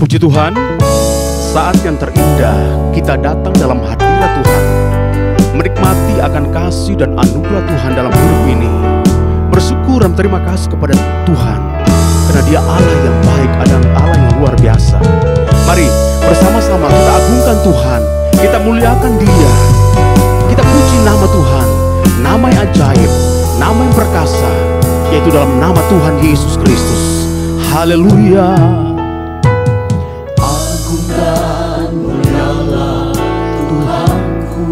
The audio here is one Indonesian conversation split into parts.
Puji Tuhan, saat yang terindah kita datang dalam hadirat Tuhan, menikmati akan kasih dan anugerah Tuhan dalam hidup ini. Bersyukur dan terima kasih kepada Tuhan, karena Dia Allah yang baik, Allah yang luar biasa. Mari bersama-sama kita agungkan Tuhan, kita muliakan Dia, kita puji nama Tuhan, nama yang ajaib, nama yang perkasa, yaitu dalam nama Tuhan Yesus Kristus. Haleluya. Agung dan mulialah Tuhanku,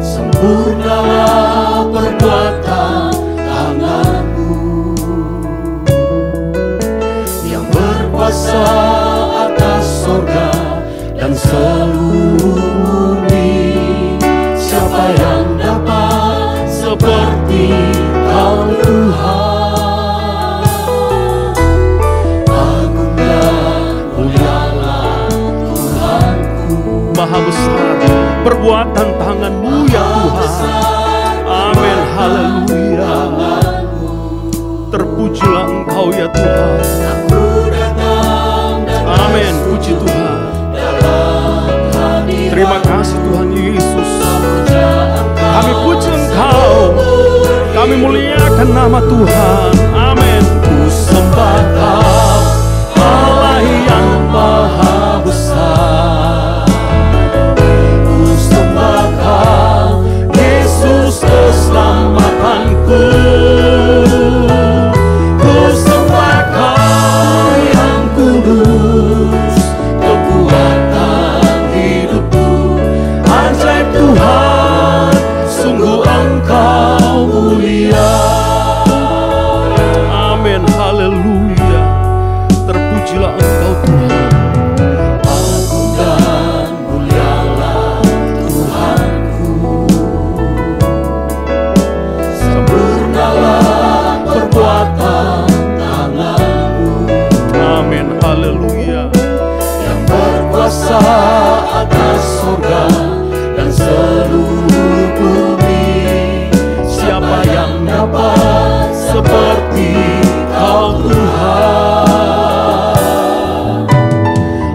sempurnalah perbuatan tangan-Mu, yang berkuasa atas sorga dan seluruh bumi. Siapa yang dapat seperti Kau Tuhan? Maha besar perbuatan tangan-Mu ya Tuhan. Amin, haleluya. Terpujilah Engkau ya Tuhan. Amin, puji Tuhan. Terima kasih Tuhan Yesus. Kami puji Engkau, kami muliakan nama Tuhan. Amin. Ku sembah Kau, Allah yang maha besar. Keselamatanku, ku sembah Kau yang kudus, kekuatan hidupku. Ajaib Tuhan, sungguh Engkau mulia. Amin, haleluya. Terpujilah Engkau Tuhan. Agung dan mulialah Tuhanku, sempurnalah perbuatan tangan-Mu. Amin, haleluya. Yang berkuasa atas surga dan seluruh bumi. Siapa yang dapat seperti Kau Tuhan?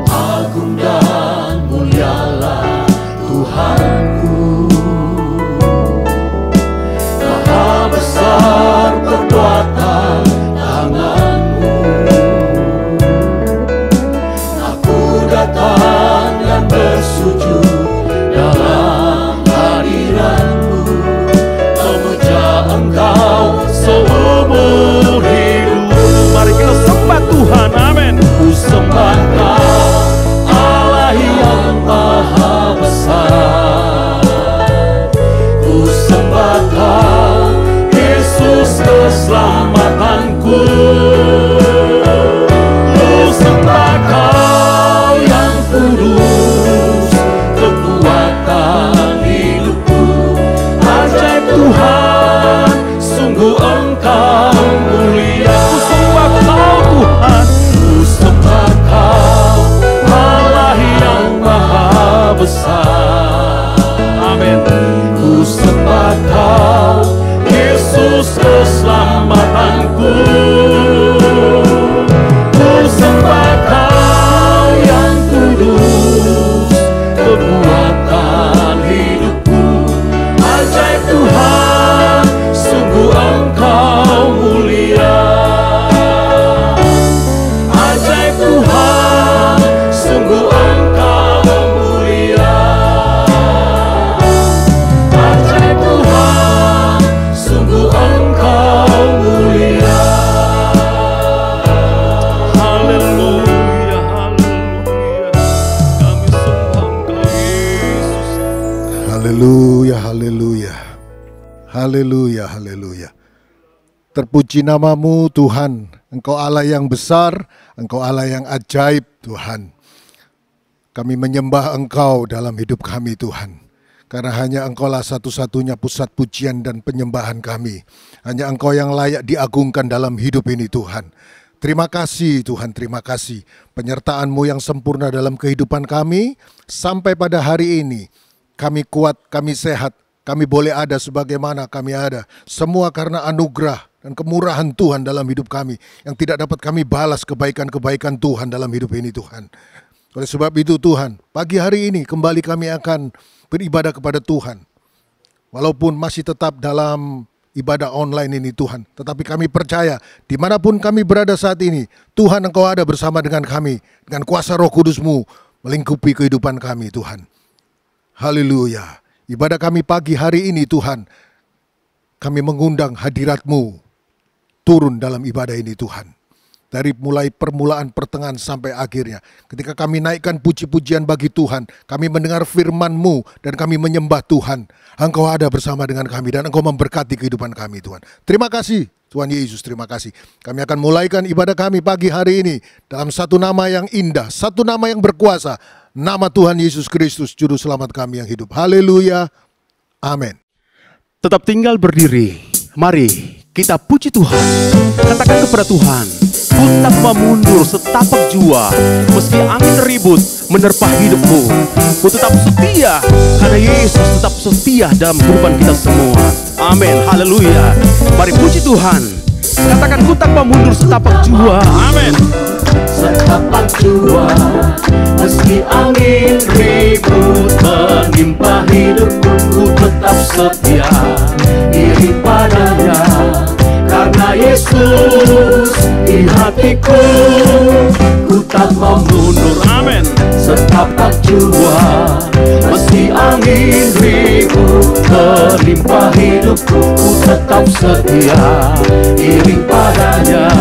Agung dan mulialah Tuhanku, maha besar perbuatan tangan-Mu. Aku datang dan bersujud dalam hadirat-Mu, memuja Engkau seumur hidup. Mari kita sembah Tuhan, amin. Ku sembah Kau, Allah yang maha besar. Ku sembah Kau, Yesus keselamatanku. Ku sembah Kau yang kudus, kekuatan hidupku. Ajaib Tuhan, sungguh Engkau mulia. Ku sembah Kau Tuhan. Ku sembah Kau, Allah yang maha besar. Amin. Ku sembah Kau, Yesus keselamatanku. Ku sembah Kau yang kudus, kekuatan hidupku. Ajaib Tuhan, sungguh Engkau mulia. Ajaib Tuhan, sungguh Engkau mulia. Ajaib Tuhan, sungguh Engkau mulia. Haleluya, haleluya. Kami sembah Engkau Yesus. Haleluya, haleluya. Haleluya, haleluya. Terpuji nama-Mu Tuhan. Engkau Allah yang besar, Engkau Allah yang ajaib Tuhan. Kami menyembah Engkau dalam hidup kami Tuhan. Karena hanya Engkau-lah satu-satunya pusat pujian dan penyembahan kami. Hanya Engkau yang layak diagungkan dalam hidup ini Tuhan. Terima kasih Tuhan, terima kasih. Penyertaan-Mu yang sempurna dalam kehidupan kami. Sampai pada hari ini, kami kuat, kami sehat. Kami boleh ada sebagaimana kami ada. Semua karena anugerah dan kemurahan Tuhan dalam hidup kami, yang tidak dapat kami balas kebaikan-kebaikan Tuhan dalam hidup ini Tuhan. Oleh sebab itu Tuhan, pagi hari ini kembali kami akan beribadah kepada Tuhan. Walaupun masih tetap dalam ibadah online ini Tuhan, tetapi kami percaya dimanapun kami berada saat ini, Tuhan Engkau ada bersama dengan kami, dengan kuasa Roh Kudus-Mu melingkupi kehidupan kami Tuhan. Haleluya. Ibadah kami pagi hari ini Tuhan, kami mengundang hadirat-Mu turun dalam ibadah ini Tuhan. Dari mulai permulaan, pertengahan sampai akhirnya. Ketika kami naikkan puji-pujian bagi Tuhan, kami mendengar firman-Mu dan kami menyembah Tuhan. Engkau ada bersama dengan kami dan Engkau memberkati kehidupan kami Tuhan. Terima kasih Tuhan Yesus, terima kasih. Kami akan mulaikan ibadah kami pagi hari ini dalam satu nama yang indah, satu nama yang berkuasa. Nama Tuhan Yesus Kristus, Juru Selamat kami yang hidup. Haleluya. Amin. Tetap tinggal berdiri. Mari kita puji Tuhan. Katakan kepada Tuhan, ku tak mau mundur setapak jua, meski angin ribut menerpa hidupku. Ku tetap setia, karena Yesus tetap setia dalam kehidupan kita semua. Amin, haleluya. Mari puji Tuhan. Katakan, ku tak mau mundur setapak jua. Amin. Setapak jua, meski angin ribut menimpa hidupku, ku tetap setia iri padanya. Karena Yesus di hatiku, ku tak mau mundur. Amin. Setapak jua, meski angin ribut menimpa hidupku, ku tetap setia iri padanya.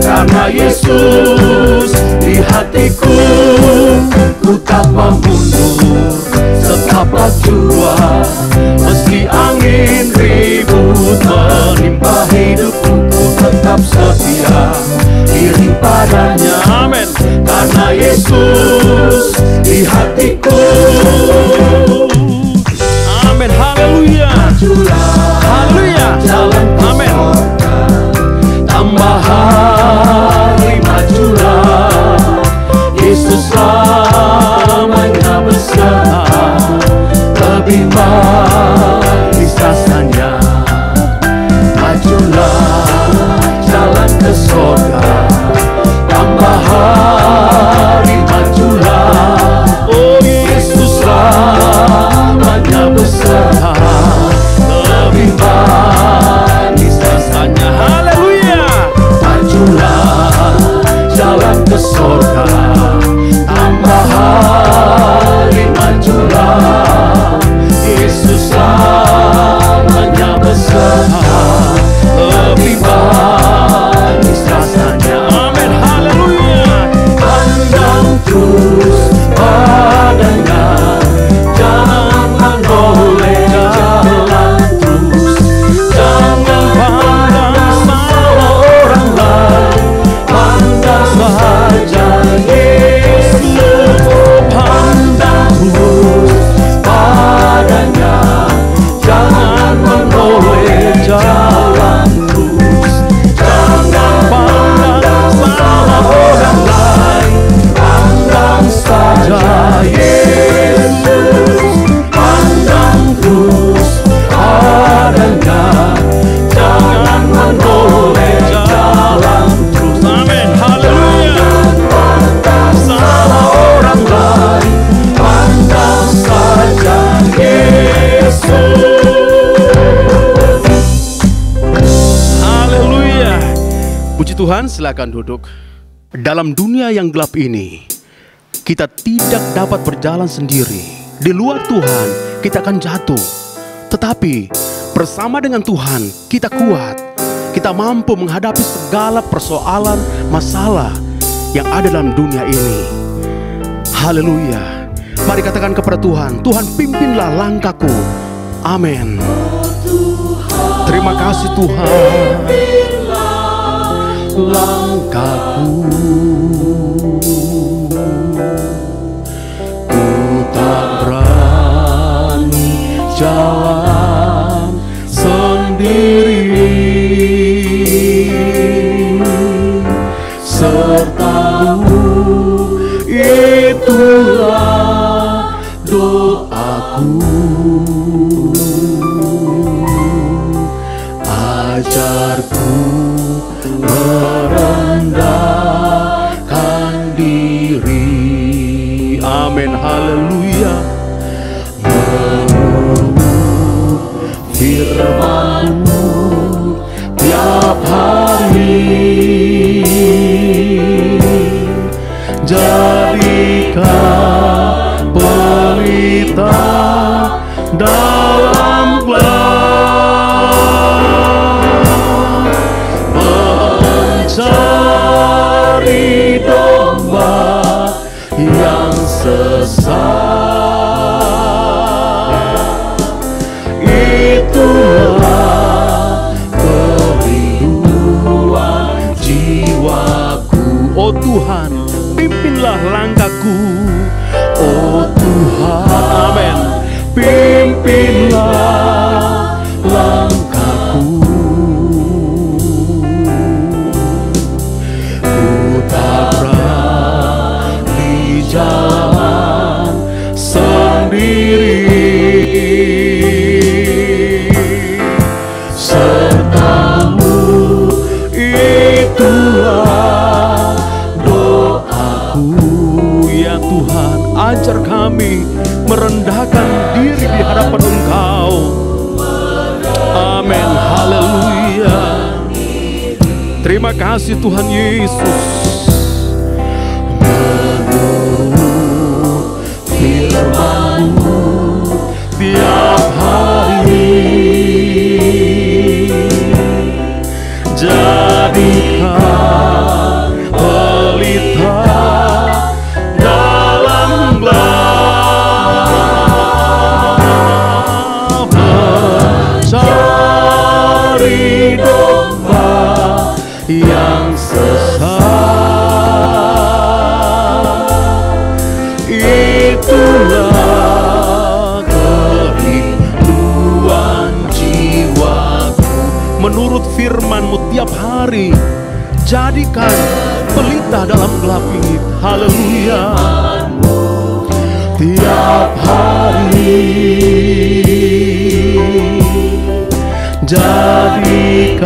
Karena Yesus di hatiku, ku tak mau mundur. Setapak jua, meski angin ribut menimpa hidupku, ku tetap setia iri padanya. Amin. Karena Yesus di hatiku. Amin, haleluya. Haleluya. Jalan Amin. Tambah hari majulah, Yesus selamanya beserta, lebih manis rasanya. Majulah jalan ke surga, tambah hari majulah, oh Yesus selamanya beserta, lebih manis rasanya. Haleluya. Majulah jalan ke surga, tambah hari majulah, Yesus selamanya beserta, lebih manis rasanya. Amin, haleluya. Pandang terus padanya, jangan menoleh, jalan terus, jangan pandang salah orang lain, pandang saja Yesus. Pandang terus padanya, jangan menoleh, jalan terus, jangan pandang salah orang lain, pandang saja Yesus. Pandang terus padanya, jangan menoleh, jalan terus. Amin, haleluya. Salah orang lain, pandang saja Yesus. Haleluya. Puji Tuhan, silakan duduk. Dalam dunia yang gelap ini, kita tidak dapat berjalan sendiri. Di luar Tuhan, kita akan jatuh. Tetapi bersama dengan Tuhan, kita kuat. Kita mampu menghadapi segala persoalan, masalah yang ada dalam dunia ini. Haleluya. Mari katakan kepada Tuhan, Tuhan pimpinlah langkahku. Amin. Terima kasih Tuhan. Langkahku, ku tak berani jalan sendiri, sertamu itulah doaku. Ajarku Amin. Haleluya. Firman-Mu tiap hari, jadikan pelita dalam gelap, mencari domba yang sesat. Itulah kerinduan jiwaku. Oh Tuhan, pimpinlah langkahku. Oh Tuhan, Amin. pimpinlah langkahku. Ku tak berani jalan sendiri, serta-Mu itulah doaku. Ya Tuhan, ajar kami merendahkan diri di hadapan Engkau. Amin. Haleluya. Terima kasih Tuhan Yesus. Firman-Mu tiap hari, jadikan pelita dalam gelap, mencari domba yang sesat. Itulah kerinduan jiwaku. Menurut firman-Mu tiap hari, jadikan pelita dalam gelap ini. Haleluya. Tiap hari, jadikan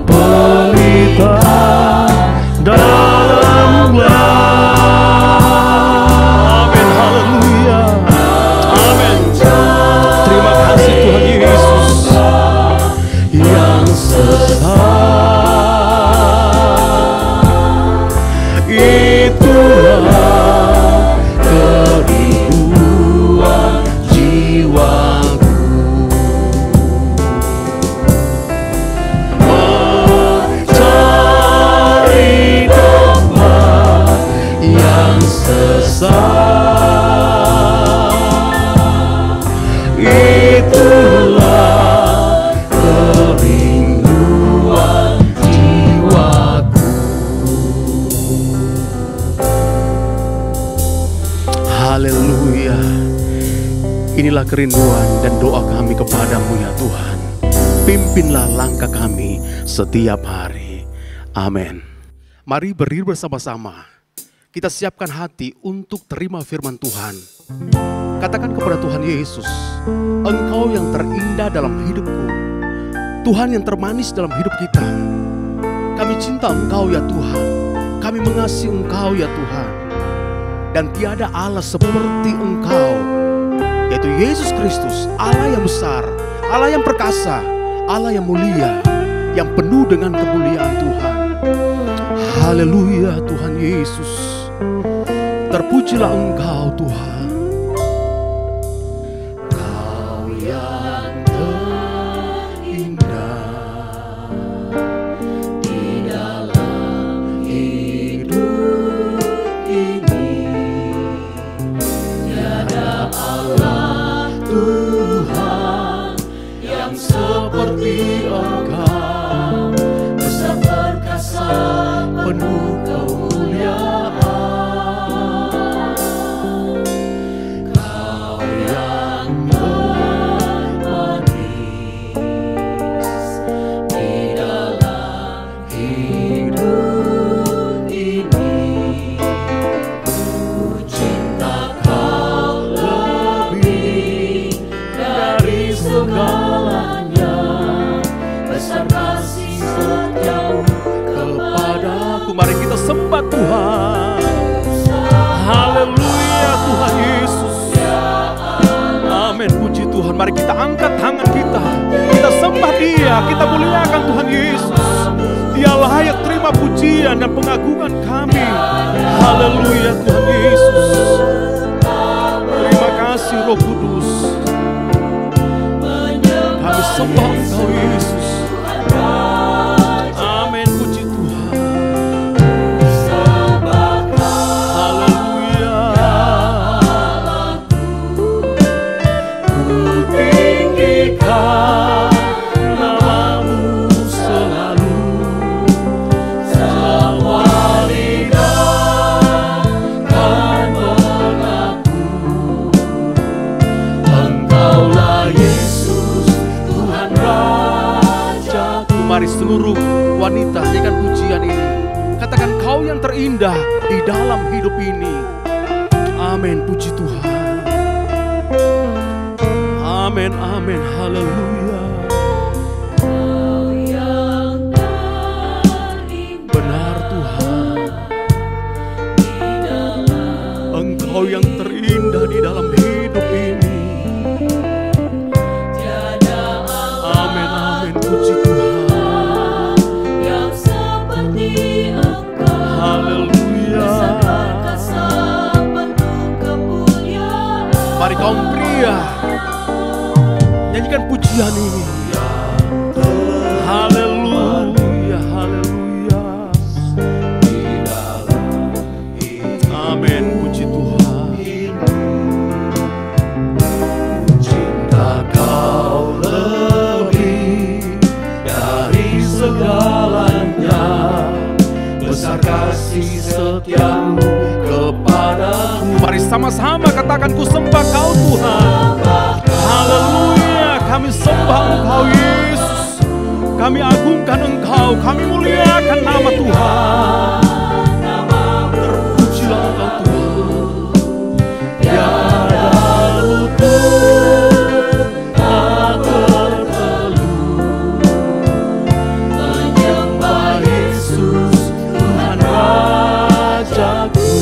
pelita dalam gelap. Amin. Haleluya. Amin. Terima kasih Tuhan Yesus. Yang sesat, itulah kerinduan jiwaku. Mencari domba yang sesat, itulah kerinduan jiwaku. Haleluya. Inilah kerinduan dan doa kami kepadamu ya Tuhan. Pimpinlah langkah kami setiap hari. Amin. Mari berdiri bersama-sama. Kita siapkan hati untuk terima firman Tuhan. Katakan kepada Tuhan Yesus, Engkau yang terindah dalam hidupku, Tuhan yang termanis dalam hidup kita. Kami cinta Engkau ya Tuhan. Kami mengasihi Engkau ya Tuhan. Dan tiada Allah seperti Engkau, yaitu Yesus Kristus, Allah yang besar, Allah yang perkasa, Allah yang mulia, yang penuh dengan kemuliaan Tuhan. Haleluya Tuhan Yesus. Terpujilah Engkau Tuhan. Kau yang terindah di dalam hidup ini, tiada Allah Tuhan yang seperti Engkau, besar perkasa penuh kemuliaan. Kau yang manis di dalam hidup ini, ku cinta Kau lebih dari segalanya, besar kasih setiamu kepadaku. Mari Tuhan, mari kita angkat tangan kita. Kita sembah Dia, kita muliakan Tuhan Yesus. Dia layak terima pujian dan pengagungan kami. Haleluya Tuhan Yesus. Terima kasih Roh Kudus. Kami sembah Engkau Yesus. Amin, puji Tuhan. Haleluya. Ku tinggikan namamu selalu. Semua lidah kan mengaku Engkaulah Yesus Tuhan Rajaku. Mari seluruh wanita nyanyikan pujian ini. Katakan Kau yang terindah di dalam hidup ini. Amin, puji Tuhan. Amin, amin, haleluya. Benar Tuhan, Engkau yang terindah di dalam hidup ini. Amin, amin, puji Tuhan. Haleluya. Mari kaum pria nyanyikan pujian ini. Haleluya, haleluya. Amin, puji Tuhan. Cinta Kau lebih dari segalanya, besar kasih setiamu kepadaku. Mari sama-sama katakan, ku sembah Kau Tuhan. Haleluya, kami sembah Engkau Yesus. Kami agungkan Engkau, kami muliakan nama Tuhan. Terpujilah Engkau Tuhan. Tiada luput tak berteluh menyembah Yesus Tuhan Rajaku.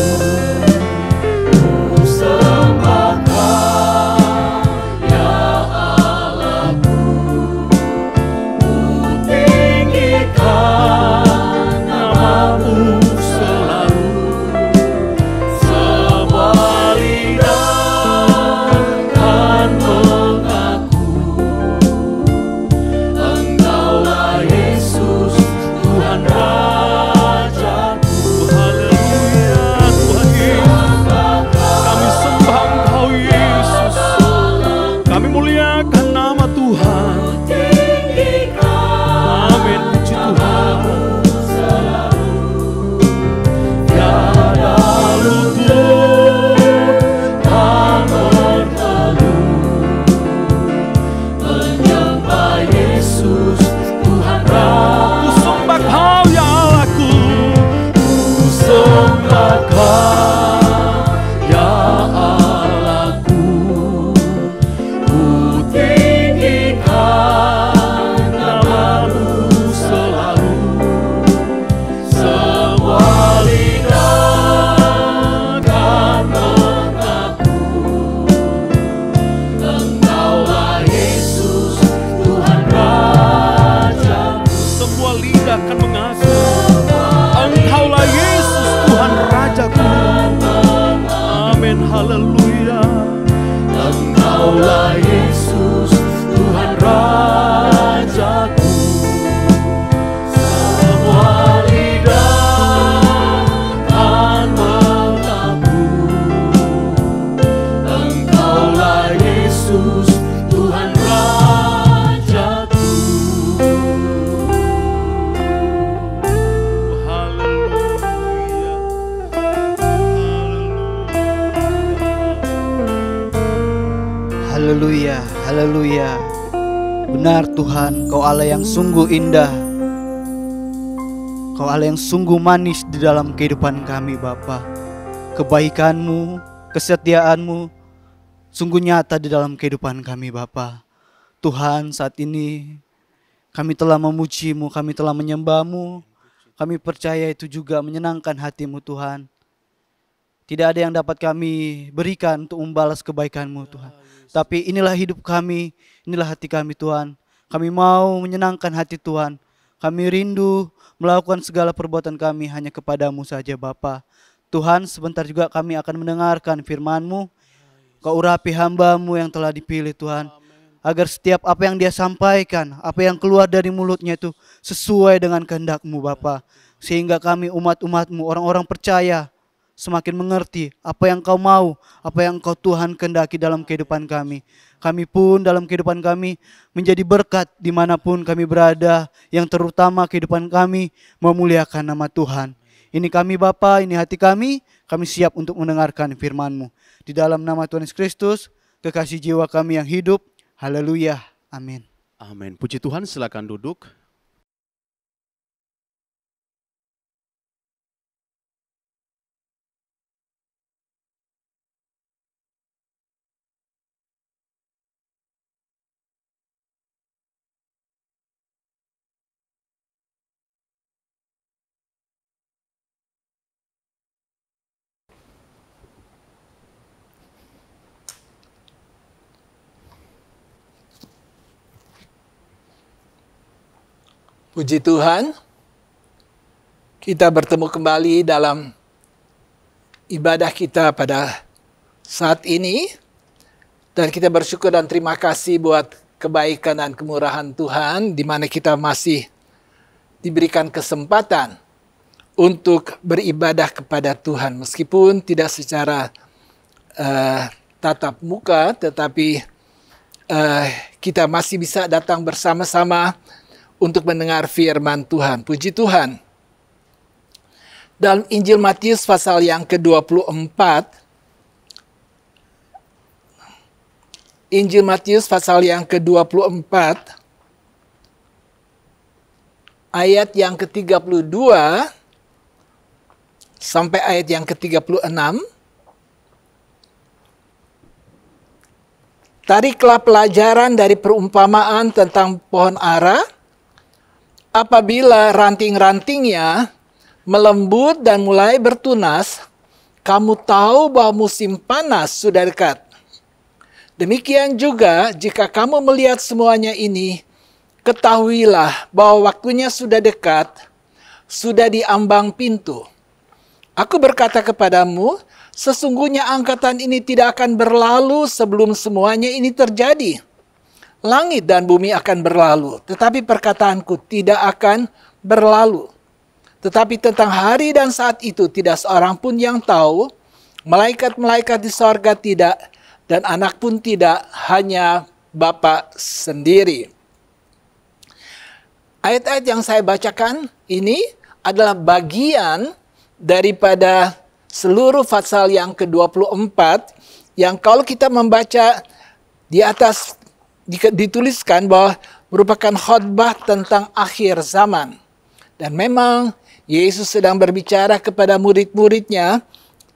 Ku sembah Kau ya Allahku. Ku tinggikan namamu selalu. Semua lidah kan mengaku Engkaulah Yesus Tuhan Rajaku. Haleluya Tuhan Yesus. Kami sembah Engkau Yesus. Kami muliakan nama Tuhan. Amin, puji Tuhan. Tiada luput tak berteluh menyembah Yesus Tuhan Rajaku. Ku sembah Kau ya Allahku. Ku sembah Kau ya Allahku. Ku tinggikan namamu selalu. Semua lidah kan mengaku Engkaulah Yesus Tuhan Rajaku. Semua lidah kan mengaku Engkaulah Yesus Tuhan Rajaku. Amin, haleluya. Engkaulah Yesus Tuhan Rajaku. Semua lidah kan mengaku Engkaulah Yesus Tuhan Rajaku. Haleluya. Haleluya, haleluya. Benar Tuhan, Kau Allah yang sungguh indah. Kau Allah yang sungguh manis di dalam kehidupan kami Bapa. Kebaikan-Mu, kesetiaan-Mu sungguh nyata di dalam kehidupan kami Bapa. Tuhan, saat ini kami telah memuji-Mu, kami telah menyembah-Mu. Kami percaya itu juga menyenangkan hati-Mu Tuhan. Tidak ada yang dapat kami berikan untuk membalas kebaikan-Mu Tuhan. Tapi inilah hidup kami, inilah hati kami Tuhan. Kami mau menyenangkan hati Tuhan. Kami rindu melakukan segala perbuatan kami hanya kepadamu saja Bapa. Tuhan, sebentar juga kami akan mendengarkan firman-Mu. Kau urapi hamba-Mu yang telah dipilih Tuhan. Agar setiap apa yang dia sampaikan, apa yang keluar dari mulutnya itu sesuai dengan kehendak-Mu Bapa. Sehingga kami umat-umat-Mu, orang-orang percaya, semakin mengerti apa yang Kau mau, apa yang Kau Tuhan kehendaki dalam kehidupan kami. Kami pun dalam kehidupan kami menjadi berkat dimanapun kami berada, yang terutama kehidupan kami memuliakan nama Tuhan. Ini kami Bapa, ini hati kami siap untuk mendengarkan firman-Mu. Di dalam nama Tuhan Yesus Kristus, kekasih jiwa kami yang hidup, haleluya, amin. Amin. Puji Tuhan, silakan duduk. Puji Tuhan, kita bertemu kembali dalam ibadah kita pada saat ini. Dan kita bersyukur dan terima kasih buat kebaikan dan kemurahan Tuhan, di mana kita masih diberikan kesempatan untuk beribadah kepada Tuhan. Meskipun tidak secara tatap muka, tetapi kita masih bisa datang bersama-sama untuk mendengar firman Tuhan. Puji Tuhan. Dalam Injil Matius pasal yang ke-24, Injil Matius pasal yang ke-24, ayat yang ke-32 sampai ayat yang ke-36, tariklah pelajaran dari perumpamaan tentang pohon ara. Apabila ranting-rantingnya melembut dan mulai bertunas, kamu tahu bahwa musim panas sudah dekat. Demikian juga jika kamu melihat semuanya ini, ketahuilah bahwa waktunya sudah dekat, sudah di ambang pintu. Aku berkata kepadamu, sesungguhnya angkatan ini tidak akan berlalu sebelum semuanya ini terjadi. Langit dan bumi akan berlalu, tetapi perkataanku tidak akan berlalu. Tetapi tentang hari dan saat itu tidak seorang pun yang tahu, malaikat-malaikat di sorga tidak, dan anak pun tidak, hanya Bapa sendiri. Ayat-ayat yang saya bacakan ini adalah bagian daripada seluruh pasal yang ke-24, yang kalau kita membaca di atas dituliskan bahwa merupakan khotbah tentang akhir zaman. Dan memang Yesus sedang berbicara kepada murid-muridnya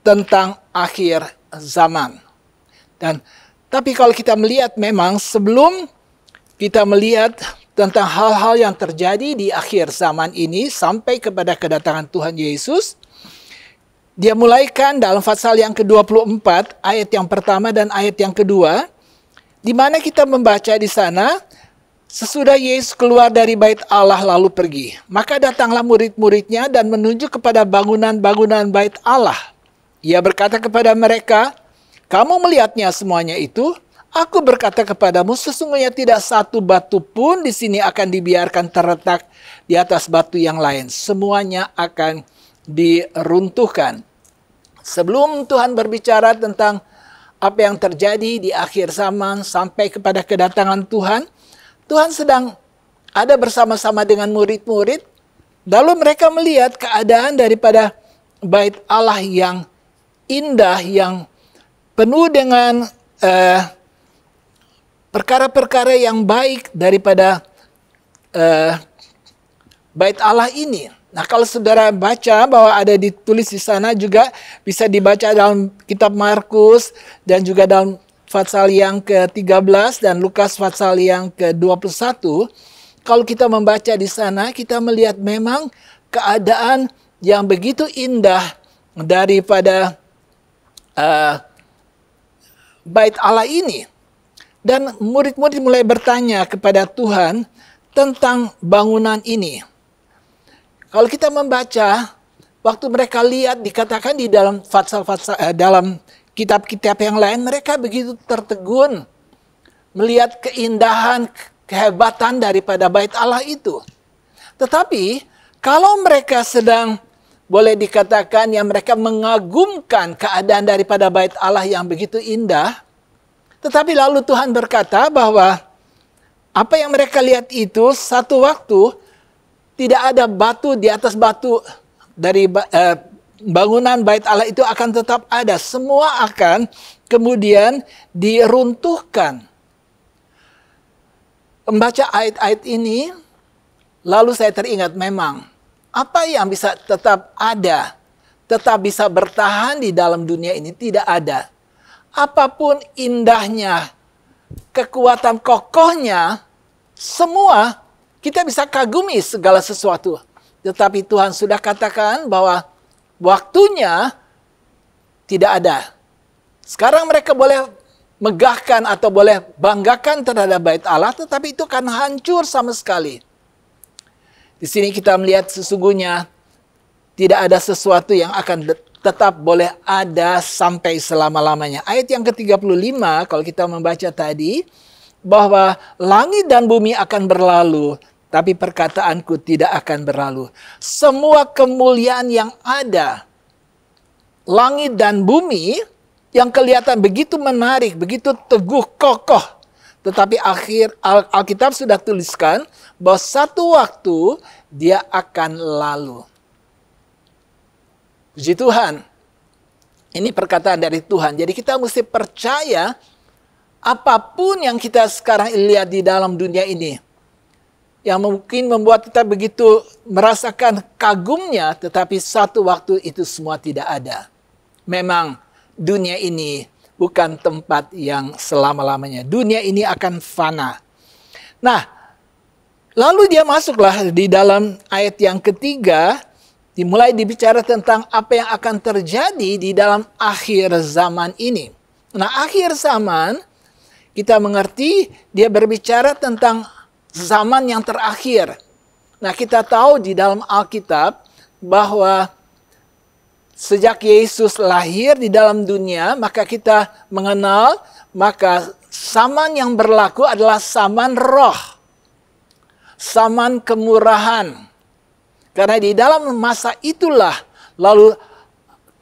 tentang akhir zaman. Tapi kalau kita melihat memang sebelum kita melihat tentang hal-hal yang terjadi di akhir zaman ini sampai kepada kedatangan Tuhan Yesus, dia mulaikan dalam pasal yang ke-24 ayat yang pertama dan ayat yang kedua, di mana kita membaca di sana, sesudah Yesus keluar dari bait Allah lalu pergi, maka datanglah murid-muridnya dan menuju kepada bangunan-bangunan bait Allah. Ia berkata kepada mereka, kamu melihatnya semuanya itu? Aku berkata kepadamu, sesungguhnya tidak satu batu pun di sini akan dibiarkan terletak di atas batu yang lain. Semuanya akan diruntuhkan. Sebelum Tuhan berbicara tentang apa yang terjadi di akhir zaman sampai kepada kedatangan Tuhan, Tuhan sedang ada bersama-sama dengan murid-murid. Lalu mereka melihat keadaan daripada bait Allah yang indah, yang penuh dengan perkara-perkara yang baik daripada bait Allah ini. Nah, kalau saudara baca bahwa ada ditulis di sana, juga bisa dibaca dalam kitab Markus dan juga dalam pasal yang ke-13 dan Lukas pasal yang ke-21. Kalau kita membaca di sana, kita melihat memang keadaan yang begitu indah daripada bait Allah ini. Dan murid-murid mulai bertanya kepada Tuhan tentang bangunan ini. Kalau kita membaca, waktu mereka lihat dikatakan di dalam dalam kitab-kitab yang lain, mereka begitu tertegun melihat keindahan, kehebatan daripada bait Allah itu. Tetapi kalau mereka sedang, boleh dikatakan yang mereka mengagumkan keadaan daripada bait Allah yang begitu indah, tetapi lalu Tuhan berkata bahwa apa yang mereka lihat itu satu waktu tidak ada batu di atas batu dari bangunan bait Allah itu akan tetap ada. Semua akan kemudian diruntuhkan. Membaca ayat-ayat ini, lalu saya teringat memang apa yang bisa tetap ada, tetap bisa bertahan di dalam dunia ini tidak ada. Apapun indahnya, kekuatan kokohnya, semua kita bisa kagumi segala sesuatu. Tetapi Tuhan sudah katakan bahwa waktunya tidak ada. Sekarang mereka boleh megahkan atau boleh banggakan terhadap bait Allah, tetapi itu akan hancur sama sekali. Di sini kita melihat sesungguhnya tidak ada sesuatu yang akan tetap boleh ada sampai selama-lamanya. Ayat yang ke-35 kalau kita membaca tadi, bahwa langit dan bumi akan berlalu, tapi perkataanku tidak akan berlalu. Semua kemuliaan yang ada, langit dan bumi, yang kelihatan begitu menarik, begitu teguh, kokoh. Tetapi akhir Alkitab sudah tuliskan bahwa satu waktu dia akan lalu. Puji Tuhan. Ini perkataan dari Tuhan. Jadi kita mesti percaya apapun yang kita sekarang lihat di dalam dunia ini, yang mungkin membuat kita begitu merasakan kagumnya, tetapi satu waktu itu semua tidak ada. Memang dunia ini bukan tempat yang selama-lamanya. Dunia ini akan fana. Nah, lalu dia masuklah di dalam ayat yang ketiga, dimulai dibicara tentang apa yang akan terjadi di dalam akhir zaman ini. Nah, akhir zaman, kita mengerti dia berbicara tentang zaman yang terakhir. Nah, kita tahu di dalam Alkitab bahwa sejak Yesus lahir di dalam dunia, maka kita mengenal, maka zaman yang berlaku adalah zaman roh. Zaman kemurahan. Karena di dalam masa itulah, lalu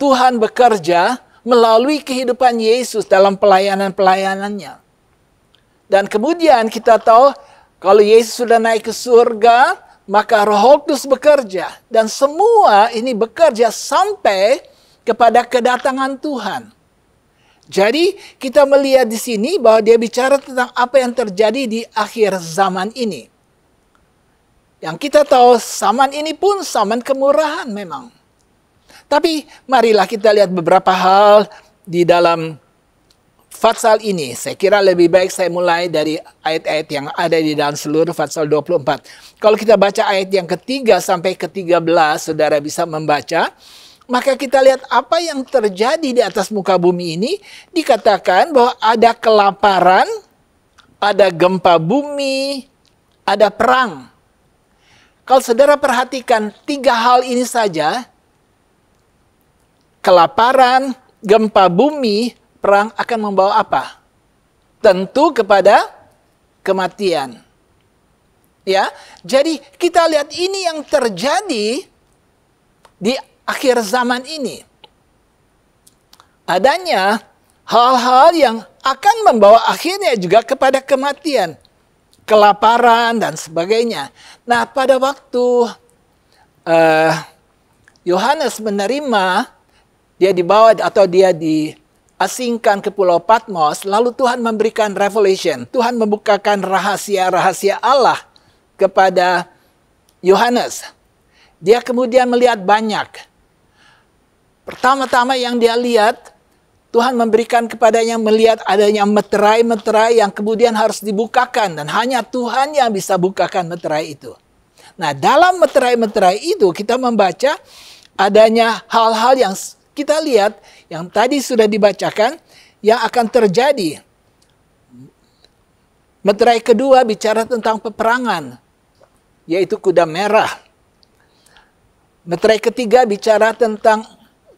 Tuhan bekerja melalui kehidupan Yesus dalam pelayanan-pelayanannya. Dan kemudian kita tahu, kalau Yesus sudah naik ke surga, maka Roh Kudus bekerja. Dan semua ini bekerja sampai kepada kedatangan Tuhan. Jadi kita melihat di sini bahwa dia bicara tentang apa yang terjadi di akhir zaman ini. Yang kita tahu zaman ini pun zaman kemurahan memang. Tapi marilah kita lihat beberapa hal di dalam Fatsal ini. Saya kira lebih baik saya mulai dari ayat-ayat yang ada di dalam seluruh Fatsal 24. Kalau kita baca ayat yang ketiga sampai ke-13, saudara bisa membaca. Maka kita lihat apa yang terjadi di atas muka bumi ini. Dikatakan bahwa ada kelaparan, ada gempa bumi, ada perang. Kalau saudara perhatikan 3 hal ini saja, kelaparan, gempa bumi, perang akan membawa apa? Tentu kepada kematian. Ya, jadi kita lihat ini yang terjadi di akhir zaman ini. Adanya hal-hal yang akan membawa akhirnya juga kepada kematian, kelaparan dan sebagainya. Nah, pada waktu Yohanes menerima, dia dibawa atau dia diasingkan ke Pulau Patmos, lalu Tuhan memberikan revelation. Tuhan membukakan rahasia-rahasia Allah kepada Yohanes. Dia kemudian melihat banyak. Pertama-tama yang dia lihat, Tuhan memberikan kepadanya melihat adanya meterai-meterai yang kemudian harus dibukakan. Dan hanya Tuhan yang bisa bukakan meterai itu. Nah, dalam meterai-meterai itu kita membaca adanya hal-hal yang kita lihat yang tadi sudah dibacakan yang akan terjadi. Meterai kedua bicara tentang peperangan, yaitu kuda merah. Meterai ketiga bicara tentang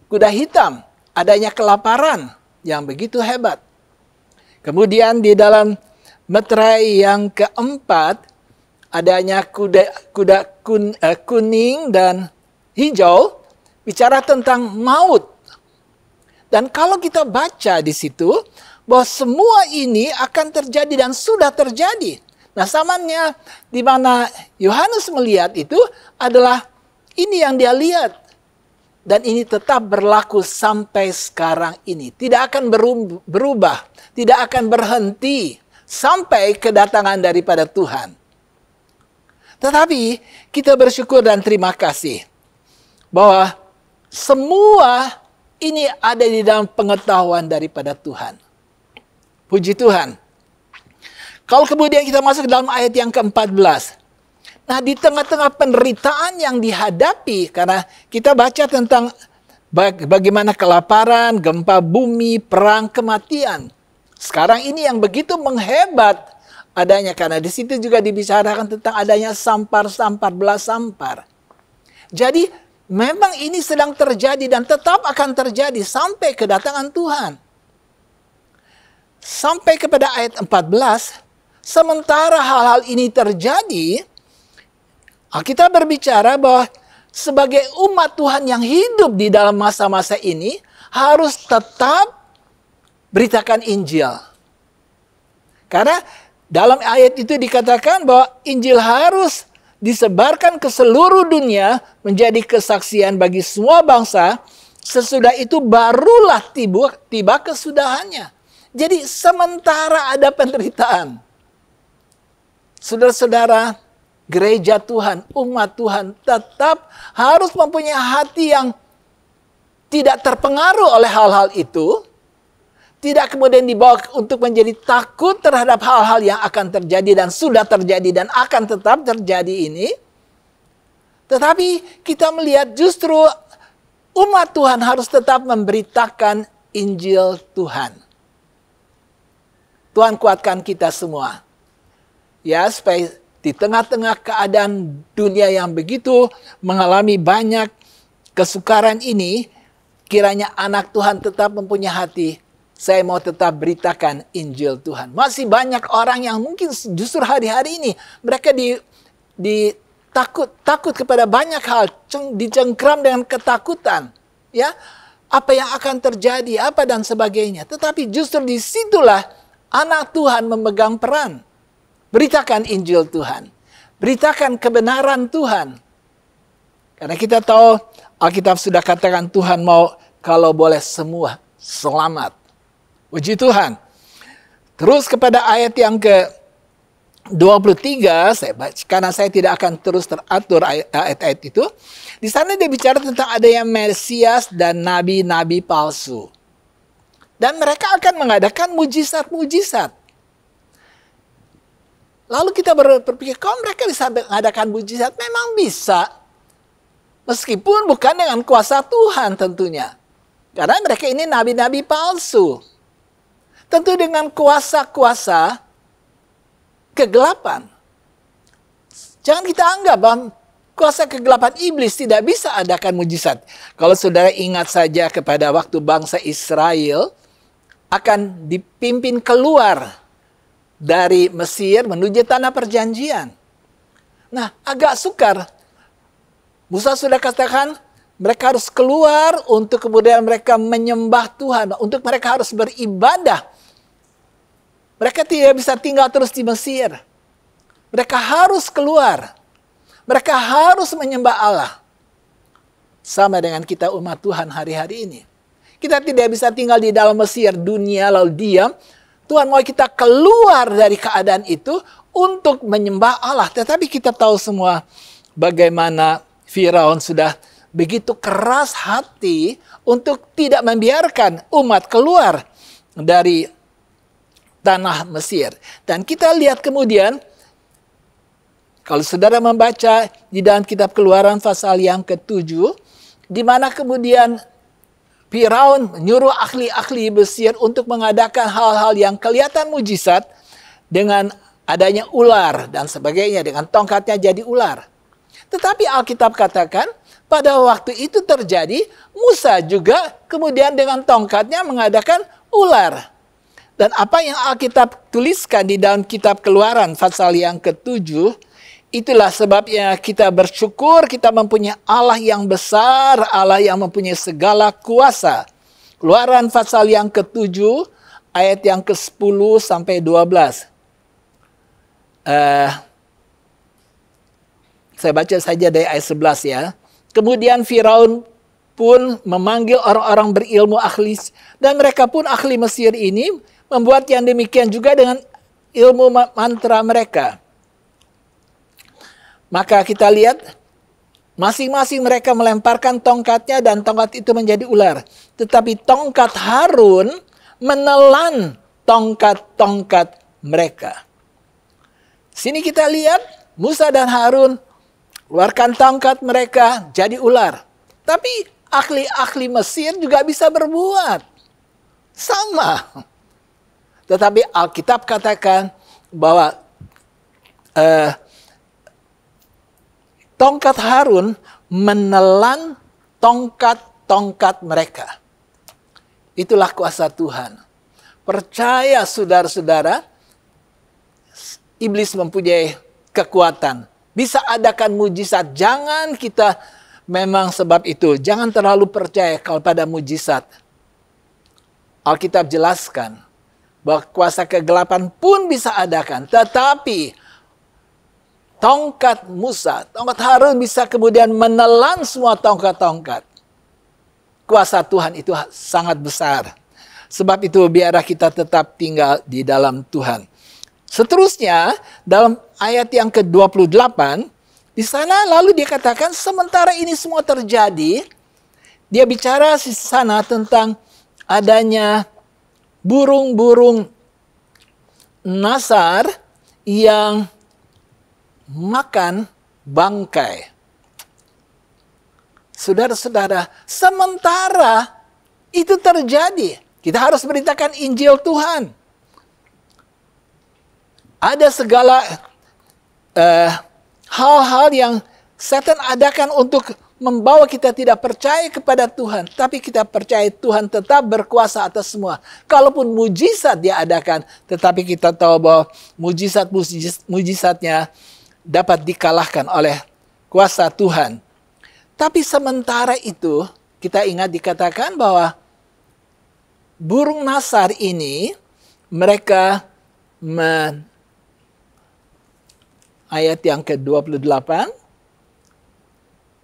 kuda hitam, adanya kelaparan yang begitu hebat. Kemudian di dalam meterai yang keempat, adanya kuda kuning dan hijau, bicara tentang maut. Dan kalau kita baca di situ, bahwa semua ini akan terjadi dan sudah terjadi. Nah, samanya di mana Yohanes melihat itu adalah ini yang dia lihat. Dan ini tetap berlaku sampai sekarang ini. Tidak akan berubah. Tidak akan berhenti sampai kedatangan daripada Tuhan. Tetapi kita bersyukur dan terima kasih bahwa semua ini ada di dalam pengetahuan daripada Tuhan. Puji Tuhan. Kalau kemudian kita masuk ke dalam ayat yang ke-14. Nah, di tengah-tengah penderitaan yang dihadapi, karena kita baca tentang bagaimana kelaparan, gempa bumi, perang, kematian. Sekarang ini yang begitu menghebat adanya, karena di situ juga dibicarakan tentang adanya sampar-sampar, belas sampar. Jadi memang ini sedang terjadi dan tetap akan terjadi sampai kedatangan Tuhan. Sampai kepada ayat 14, sementara hal-hal ini terjadi, Alkitab berbicara bahwa sebagai umat Tuhan yang hidup di dalam masa-masa ini harus tetap beritakan Injil. Karena dalam ayat itu dikatakan bahwa Injil harus disebarkan ke seluruh dunia menjadi kesaksian bagi semua bangsa. Sesudah itu barulah tiba kesudahannya. Jadi sementara ada penderitaan, saudara-saudara, gereja Tuhan, umat Tuhan tetap harus mempunyai hati yang tidak terpengaruh oleh hal-hal itu. Tidak kemudian dibawa untuk menjadi takut terhadap hal-hal yang akan terjadi dan sudah terjadi dan akan tetap terjadi ini. Tetapi kita melihat justru umat Tuhan harus tetap memberitakan Injil Tuhan. Tuhan kuatkan kita semua. Ya, supaya di tengah-tengah keadaan dunia yang begitu mengalami banyak kesukaran ini, kiranya anak Tuhan tetap mempunyai hati. Saya mau tetap beritakan Injil Tuhan. Masih banyak orang yang mungkin justru hari-hari ini mereka takut kepada banyak hal, dicengkram dengan ketakutan. Ya, apa yang akan terjadi, apa dan sebagainya. Tetapi justru disitulah anak Tuhan memegang peran. Beritakan Injil Tuhan. Beritakan kebenaran Tuhan. Karena kita tahu Alkitab sudah katakan Tuhan mau kalau boleh semua selamat. Puji Tuhan. Terus kepada ayat yang ke-23, karena saya tidak akan terus teratur ayat-ayat itu. Di sana dia bicara tentang adanya Mesias dan nabi-nabi palsu. Dan mereka akan mengadakan mujizat-mujizat. Lalu kita berpikir, kalau mereka bisa mengadakan mujizat, memang bisa. Meskipun bukan dengan kuasa Tuhan tentunya. Karena mereka ini nabi-nabi palsu. Tentu dengan kuasa-kuasa kegelapan. Jangan kita anggap bahwa kuasa kegelapan iblis tidak bisa adakan mujizat. Kalau saudara ingat saja kepada waktu bangsa Israel akan dipimpin keluar dari Mesir menuju tanah perjanjian. Nah, agak sukar. Musa sudah katakan mereka harus keluar untuk kemudian mereka menyembah Tuhan. Untuk mereka harus beribadah. Mereka tidak bisa tinggal terus di Mesir. Mereka harus keluar. Mereka harus menyembah Allah. Sama dengan kita umat Tuhan hari-hari ini. Kita tidak bisa tinggal di dalam Mesir, dunia lalu diam. Tuhan mau kita keluar dari keadaan itu untuk menyembah Allah. Tetapi kita tahu semua bagaimana Firaun sudah begitu keras hati untuk tidak membiarkan umat keluar dari tanah Mesir. Dan kita lihat kemudian, kalau saudara membaca di dalam kitab Keluaran pasal yang ke-7, di mana kemudian Firaun menyuruh ahli-ahli Mesir untuk mengadakan hal-hal yang kelihatan mujizat dengan adanya ular dan sebagainya, dengan tongkatnya jadi ular. Tetapi Alkitab katakan pada waktu itu terjadi, Musa juga kemudian dengan tongkatnya mengadakan ular. Dan apa yang Alkitab tuliskan di dalam kitab Keluaran pasal yang ke-7, itulah sebabnya kita bersyukur kita mempunyai Allah yang besar, Allah yang mempunyai segala kuasa. Keluaran pasal yang ke-7, ayat yang ke-10 sampai 12. Saya baca saja dari ayat 11 ya. Kemudian Firaun pun memanggil orang-orang berilmu ahli, dan mereka pun ahli Mesir ini membuat yang demikian juga dengan ilmu mantra mereka. Maka kita lihat masing-masing mereka melemparkan tongkatnya dan tongkat itu menjadi ular. Tetapi tongkat Harun menelan tongkat-tongkat mereka. Sini kita lihat Musa dan Harun keluarkan tongkat mereka jadi ular. Tapi ahli-ahli Mesir juga bisa berbuat sama. Tetapi Alkitab katakan bahwa tongkat Harun menelan tongkat-tongkat mereka. Itulah kuasa Tuhan. Percaya saudara-saudara, iblis mempunyai kekuatan. Bisa adakan mujizat. Jangan kita memang sebab itu. Jangan terlalu percaya kalau pada mujizat. Alkitab jelaskan bahwa kuasa kegelapan pun bisa adakan. Tetapi tongkat Musa, tongkat Harun bisa kemudian menelan semua tongkat-tongkat. Kuasa Tuhan itu sangat besar. Sebab itu biarlah kita tetap tinggal di dalam Tuhan. Seterusnya dalam ayat yang ke-28, di sana lalu dia katakan sementara ini semua terjadi, dia bicara di sana tentang adanya burung-burung nasar yang makan bangkai. Saudara-saudara, sementara itu terjadi, kita harus beritakan Injil Tuhan. Ada segala hal-hal yang setan adakan untuk membawa kita tidak percaya kepada Tuhan. Tapi kita percaya Tuhan tetap berkuasa atas semua. Kalaupun mujizat dia adakan, tetapi kita tahu bahwa mujizatnya dapat dikalahkan oleh kuasa Tuhan. Tapi sementara itu, kita ingat dikatakan bahwa burung nasar ini, mereka ayat yang ke-28,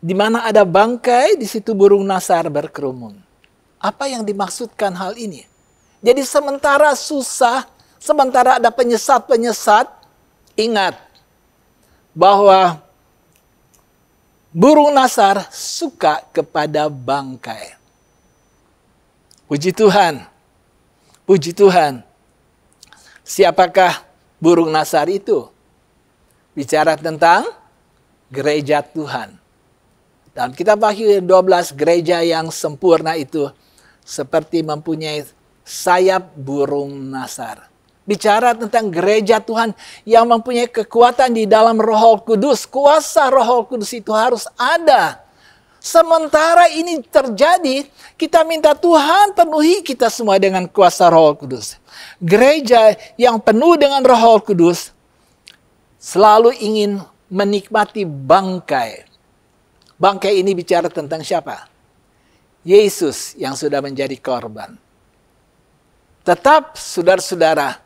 di mana ada bangkai, di situ burung nasar berkerumun. Apa yang dimaksudkan hal ini? Jadi sementara susah, sementara ada penyesat-penyesat, ingat bahwa burung nasar suka kepada bangkai. Puji Tuhan. Puji Tuhan. Siapakah burung nasar itu? Bicara tentang gereja Tuhan. Dalam kitab Wahyu 12, gereja yang sempurna itu seperti mempunyai sayap burung nasar. Bicara tentang gereja Tuhan yang mempunyai kekuatan di dalam Roh Kudus. Kuasa Roh Kudus itu harus ada. Sementara ini terjadi, kita minta Tuhan penuhi kita semua dengan kuasa Roh Kudus. Gereja yang penuh dengan Roh Kudus selalu ingin menikmati bangkai. Bangkai ini bicara tentang siapa? Yesus yang sudah menjadi korban. Tetap saudara-saudara,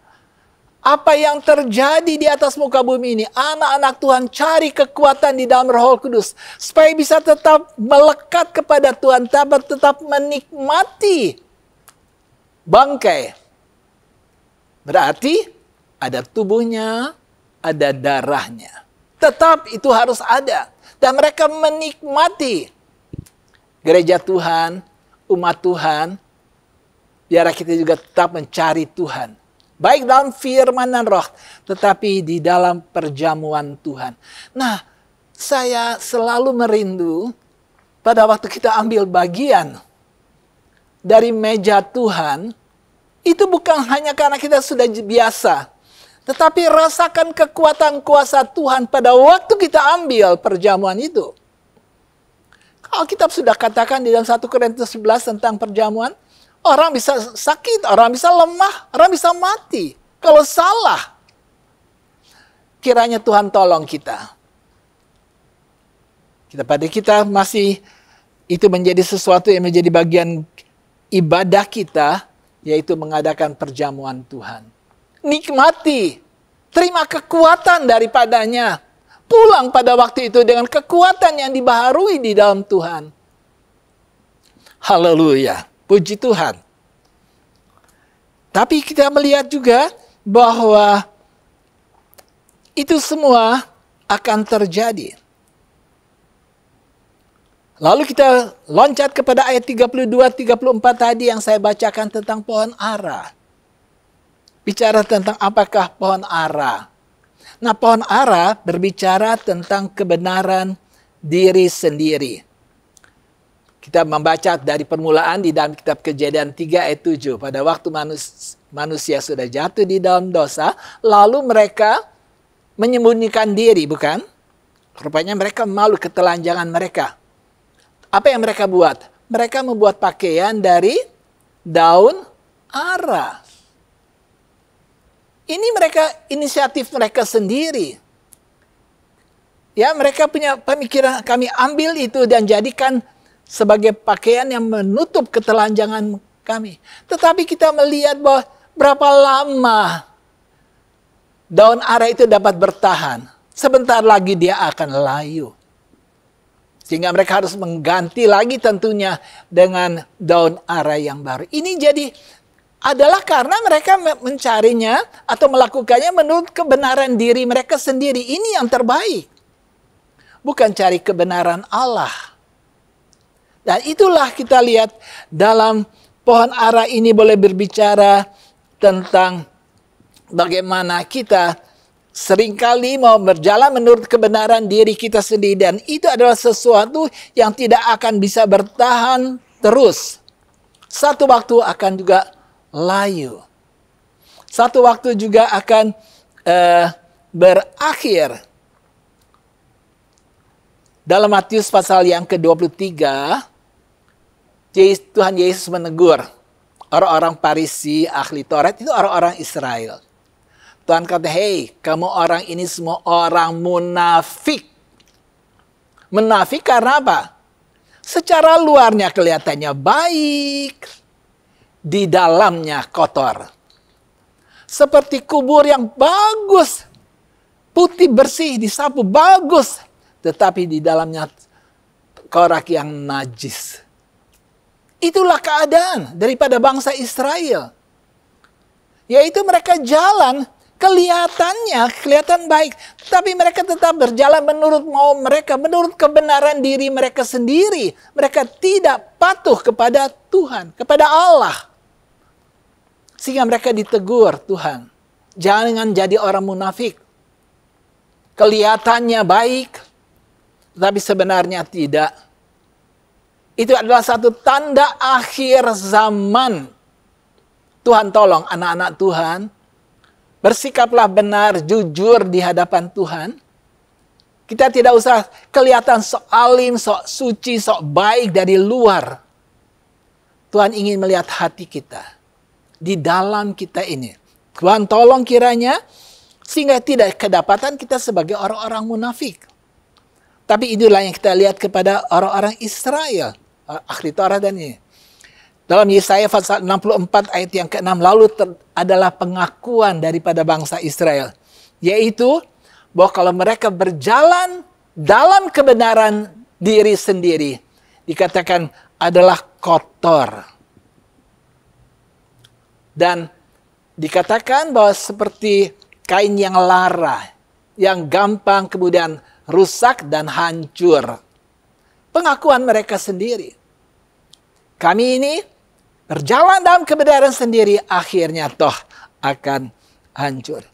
apa yang terjadi di atas muka bumi ini, anak-anak Tuhan cari kekuatan di dalam Roh Kudus supaya bisa tetap melekat kepada Tuhan, tetap menikmati bangkai. Berarti ada tubuhnya, ada darahnya. Tetap itu harus ada. Dan mereka menikmati gereja Tuhan, umat Tuhan. Biar kita juga tetap mencari Tuhan. Baik dalam firman dan roh, tetapi di dalam perjamuan Tuhan. Nah, saya selalu merindu pada waktu kita ambil bagian dari meja Tuhan, itu bukan hanya karena kita sudah biasa, Tetapi rasakan kekuatan kuasa Tuhan pada waktu kita ambil perjamuan itu. Alkitab sudah katakan di dalam 1 Korintus 11 tentang perjamuan, orang bisa sakit, orang bisa lemah, orang bisa mati. Kalau salah, kiranya Tuhan tolong kita. Kita masih itu menjadi sesuatu yang menjadi bagian ibadah kita, yaitu mengadakan perjamuan Tuhan. Nikmati, terima kekuatan daripadanya. Pulang pada waktu itu dengan kekuatan yang dibaharui di dalam Tuhan. Haleluya, puji Tuhan. Tapi kita melihat juga bahwa itu semua akan terjadi. Lalu kita loncat kepada ayat 32-34 tadi yang saya bacakan tentang pohon ara. Bicara tentang apakah pohon ara. Nah, pohon ara berbicara tentang kebenaran diri sendiri. Kita membaca dari permulaan di dalam kitab Kejadian 3 ayat 7. Pada waktu manusia sudah jatuh di dalam dosa, lalu mereka menyembunyikan diri, bukan? Rupanya mereka malu ketelanjangan mereka. Apa yang mereka buat? Mereka membuat pakaian dari daun ara. Ini inisiatif mereka sendiri. Ya, mereka punya pemikiran, kami ambil itu dan jadikan sebagai pakaian yang menutup ketelanjangan kami. Tetapi kita melihat bahwa berapa lama daun ara itu dapat bertahan. Sebentar lagi dia akan layu. Sehingga mereka harus mengganti lagi tentunya dengan daun ara yang baru. Ini adalah karena mereka mencarinya atau melakukannya menurut kebenaran diri mereka sendiri. Ini yang terbaik. Bukan cari kebenaran Allah. Dan itulah kita lihat dalam pohon ara ini boleh berbicara tentang bagaimana kita seringkali mau berjalan menurut kebenaran diri kita sendiri. Dan itu adalah sesuatu yang tidak akan bisa bertahan terus. Satu waktu akan juga layu. Satu waktu juga akan berakhir. Dalam Matius pasal yang ke-23, Tuhan Yesus menegur orang-orang Farisi, ahli Taurat, itu orang-orang Israel. Tuhan kata, hei, kamu orang ini semua orang munafik. Munafik karena apa? Secara luarnya kelihatannya baik, di dalamnya kotor. Seperti kubur yang bagus, putih bersih, disapu bagus, tetapi di dalamnya korak yang najis. Itulah keadaan daripada bangsa Israel. Yaitu mereka jalan, kelihatan baik, tapi mereka tetap berjalan menurut mau mereka, menurut kebenaran diri mereka sendiri. Mereka tidak patuh kepada Tuhan, kepada Allah. Sehingga mereka ditegur Tuhan. Jangan jadi orang munafik. Kelihatannya baik, tapi sebenarnya tidak. Itu adalah satu tanda akhir zaman. Tuhan tolong anak-anak Tuhan. Bersikaplah benar, jujur di hadapan Tuhan. Kita tidak usah kelihatan sok alim, sok suci, sok baik dari luar. Tuhan ingin melihat hati kita. Di dalam kita ini. Tuhan tolong kiranya sehingga tidak kedapatan kita sebagai orang-orang munafik. Tapi itulah yang kita lihat kepada orang-orang Israel, ahli Taurat dan ini. Dalam Yesaya pasal 64 ayat yang ke-6 lalu adalah pengakuan daripada bangsa Israel, yaitu bahwa kalau mereka berjalan dalam kebenaran diri sendiri, dikatakan adalah kotor. Dan dikatakan bahwa seperti kain yang lara, yang gampang kemudian rusak dan hancur. Pengakuan mereka sendiri. Kami ini berjalan dalam kebenaran sendiri, akhirnya toh akan hancur.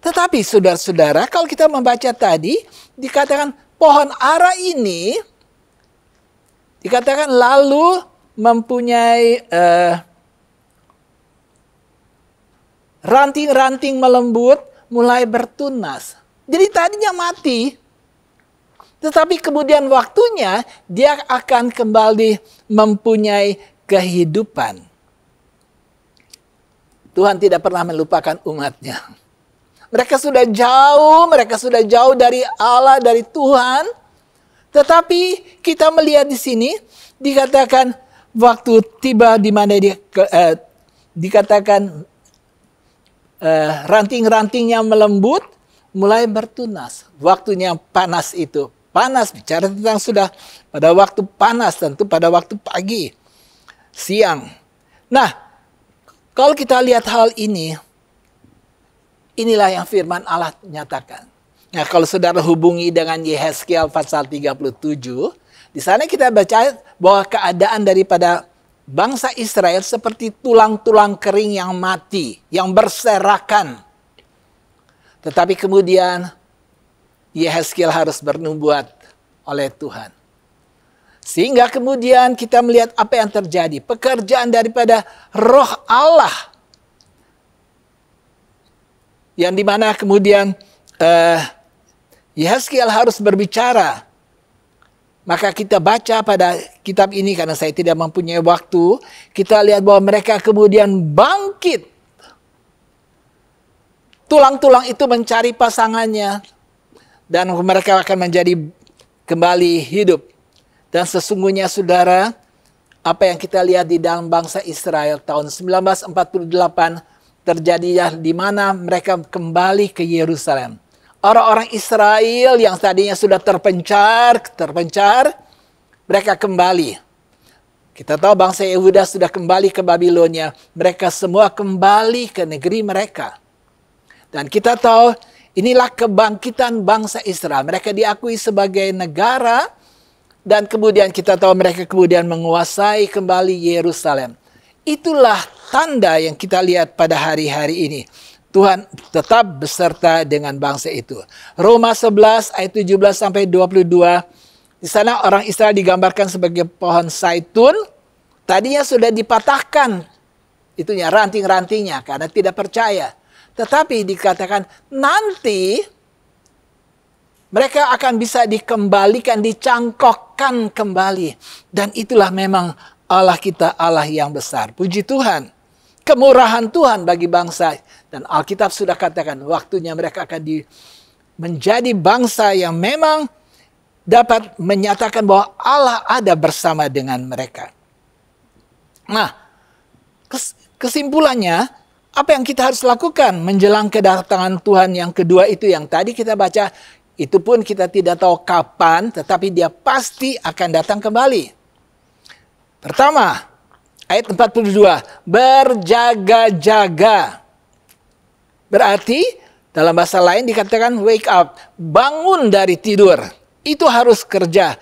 Tetapi saudara-saudara, kalau kita membaca tadi, dikatakan pohon ara ini, dikatakan lalu mempunyai ranting-ranting melembut, mulai bertunas. Jadi tadinya mati, tetapi kemudian waktunya dia akan kembali mempunyai kehidupan. Tuhan tidak pernah melupakan umatnya. Mereka sudah jauh dari Allah, dari Tuhan. Tetapi kita melihat di sini dikatakan waktu tiba di mana dikatakan ranting-rantingnya melembut, mulai bertunas. Waktunya panas itu. Panas, bicara tentang sudah pada waktu panas, tentu pada waktu pagi, siang. Nah, kalau kita lihat hal ini, inilah yang firman Allah nyatakan. Nah, kalau saudara hubungi dengan Yehezkiel pasal 37, di sana kita baca bahwa keadaan daripada bangsa Israel seperti tulang-tulang kering yang mati, yang berserakan. Tetapi kemudian Yehezkiel harus bernubuat oleh Tuhan. Sehingga kemudian kita melihat apa yang terjadi. Pekerjaan daripada Roh Allah. Yang dimana kemudian Yehezkiel harus berbicara. Maka kita baca pada kitab ini karena saya tidak mempunyai waktu. Kita lihat bahwa mereka kemudian bangkit. Tulang-tulang itu mencari pasangannya. Dan mereka akan menjadi kembali hidup. Dan sesungguhnya saudara, apa yang kita lihat di dalam bangsa Israel tahun 1948 terjadinya di mana mereka kembali ke Yerusalem. Orang-orang Israel yang tadinya sudah terpencar, mereka kembali. Kita tahu bangsa Yehuda sudah kembali ke Babilonia. Mereka semua kembali ke negeri mereka. Dan kita tahu inilah kebangkitan bangsa Israel. Mereka diakui sebagai negara. Dan kemudian kita tahu mereka kemudian menguasai kembali Yerusalem. Itulah tanda yang kita lihat pada hari-hari ini. Tuhan tetap beserta dengan bangsa itu. Roma 11 ayat 17 sampai 22. Di sana orang Israel digambarkan sebagai pohon zaitun. Tadinya sudah dipatahkan itunya ranting-rantingnya karena tidak percaya. Tetapi dikatakan nanti mereka akan bisa dikembalikan, dicangkokkan kembali. Dan itulah memang Allah kita, Allah yang besar. Puji Tuhan. Kemurahan Tuhan bagi bangsa. Dan Alkitab sudah katakan waktunya mereka akan menjadi bangsa yang memang dapat menyatakan bahwa Allah ada bersama dengan mereka. Nah, kesimpulannya, apa yang kita harus lakukan menjelang kedatangan Tuhan yang kedua itu yang tadi kita baca. Itu pun kita tidak tahu kapan, tetapi dia pasti akan datang kembali. Pertama, ayat 42, berjaga-jaga. Berarti dalam bahasa lain dikatakan wake up, bangun dari tidur. Itu harus kerja,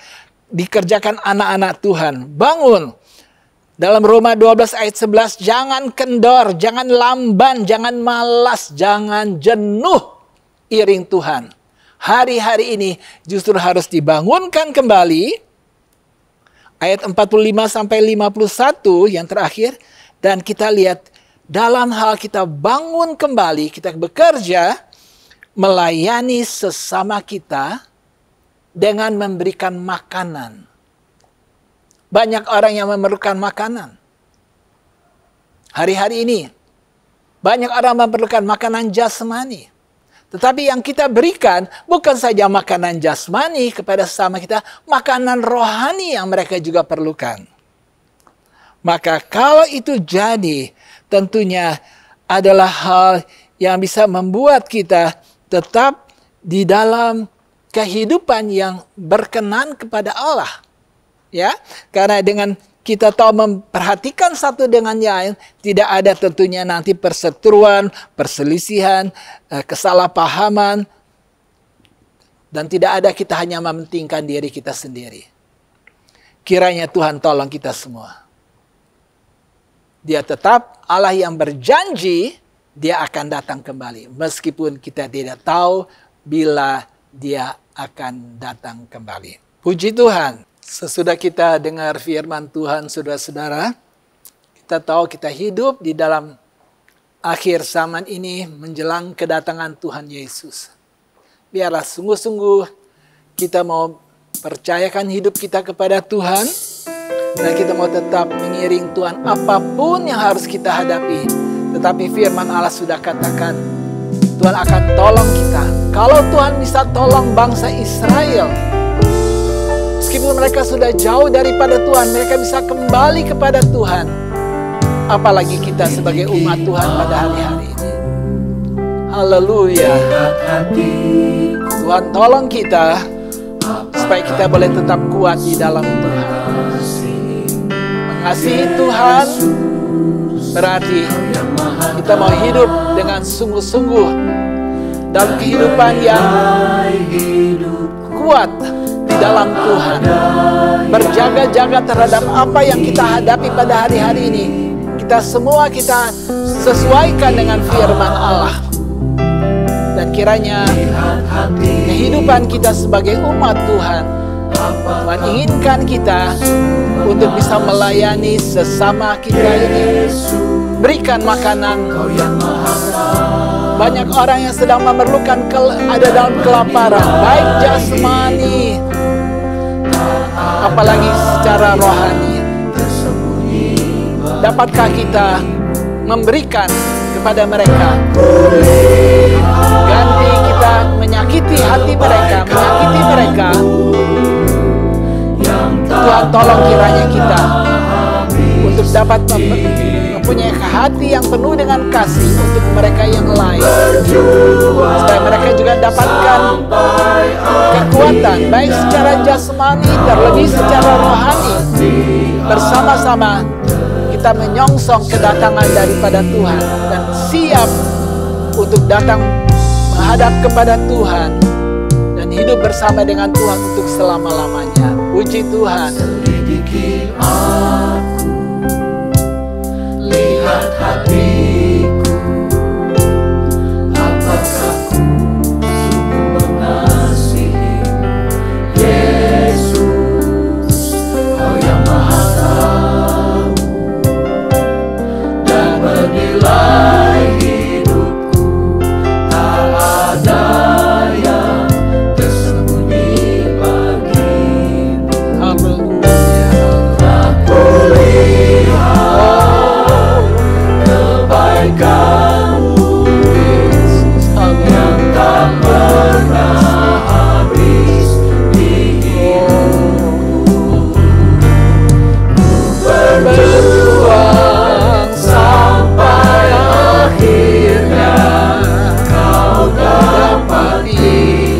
dikerjakan anak-anak Tuhan. Bangun. Dalam Roma 12 ayat 11, jangan kendor, jangan lamban, jangan malas, jangan jenuh iring Tuhan. Hari-hari ini justru harus dibangunkan kembali. Ayat 45 sampai 51 yang terakhir. Dan kita lihat dalam hal kita bangun kembali, kita bekerja, melayani sesama kita dengan memberikan makanan. Banyak orang yang memerlukan makanan. Hari-hari ini, banyak orang memerlukan makanan jasmani. Tetapi yang kita berikan bukan saja makanan jasmani kepada sesama kita, makanan rohani yang mereka juga perlukan. Maka kalau itu jadi, tentunya adalah hal yang bisa membuat kita tetap di dalam kehidupan yang berkenan kepada Allah. Ya, karena dengan kita tahu memperhatikan satu dengan yang lain, tidak ada tentunya nanti perseteruan, perselisihan, kesalahpahaman, dan tidak ada kita hanya mementingkan diri kita sendiri. Kiranya Tuhan tolong kita semua. Dia tetap Allah yang berjanji, dia akan datang kembali. Meskipun kita tidak tahu bila dia akan datang kembali. Puji Tuhan. Sesudah kita dengar firman Tuhan, saudara-saudara, kita tahu kita hidup di dalam akhir zaman ini menjelang kedatangan Tuhan Yesus. Biarlah sungguh-sungguh kita mau percayakan hidup kita kepada Tuhan, dan kita mau tetap mengiring Tuhan apapun yang harus kita hadapi. Tetapi firman Allah sudah katakan, Tuhan akan tolong kita. Kalau Tuhan bisa tolong bangsa Israel, meskipun mereka sudah jauh daripada Tuhan, mereka bisa kembali kepada Tuhan. Apalagi kita sebagai umat Tuhan pada hari-hari ini. Haleluya. Tuhan tolong kita supaya kita boleh tetap kuat di dalam Tuhan. Mengasihi Tuhan berarti kita mau hidup dengan sungguh-sungguh dalam kehidupan yang kuat di dalam Tuhan. Berjaga-jaga terhadap apa yang kita hadapi pada hari-hari ini. Kita semua kita sesuaikan dengan firman Allah. Dan kiranya kehidupan kita sebagai umat Tuhan, Tuhan inginkan kita untuk bisa melayani sesama kita ini. Berikan makanan. Banyak orang yang sedang memerlukan ada dalam kelaparan, baik jasmani, apalagi secara rohani. Dapatkah kita memberikan kepada mereka? Ganti kita menyakiti hati mereka, menyakiti mereka. Tuhan tolong kiranya kita untuk dapat mempunyai hati yang penuh dengan kasih untuk mereka yang lain, supaya mereka juga dapatkan kekuatan baik secara jasmani terlebih secara rohani. Bersama-sama kita menyongsong kedatangan daripada Tuhan dan siap untuk datang menghadap kepada Tuhan dan hidup bersama dengan Tuhan untuk selama-lamanya. Puji Tuhan. Selidiki aku, lihat hatiku, apakah ku sungguh mengasihi Yesus, Kau yang Maha Tahu dan menilai hidupku. Tak ada yang tersembunyi bagimu. Aku lihat kebaikanmu yang tak pernah habis di hidupku. Berjuang sampai akhirnya Kau dapati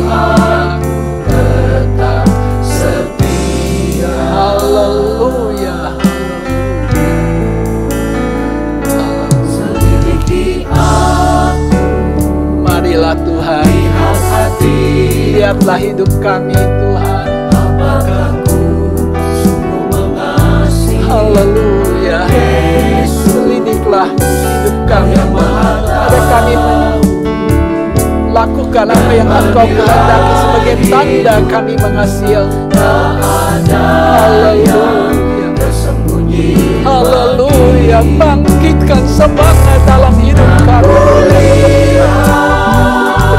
aku tetap setia. Haleluya. Selidiki aku, Marilah Tuhan, lihat hati, lihatlah hidup kami Tuhan. apakah ku sungguh mengasihi Haleluya. Selidiklah hidup kami. Ada kami lakukan apa yang Engkau kehendaki sebagai tanda kami mengasihi. Haleluya. tersembunyi. Haleluya. Bangkitkan semangat dalam hidup kami.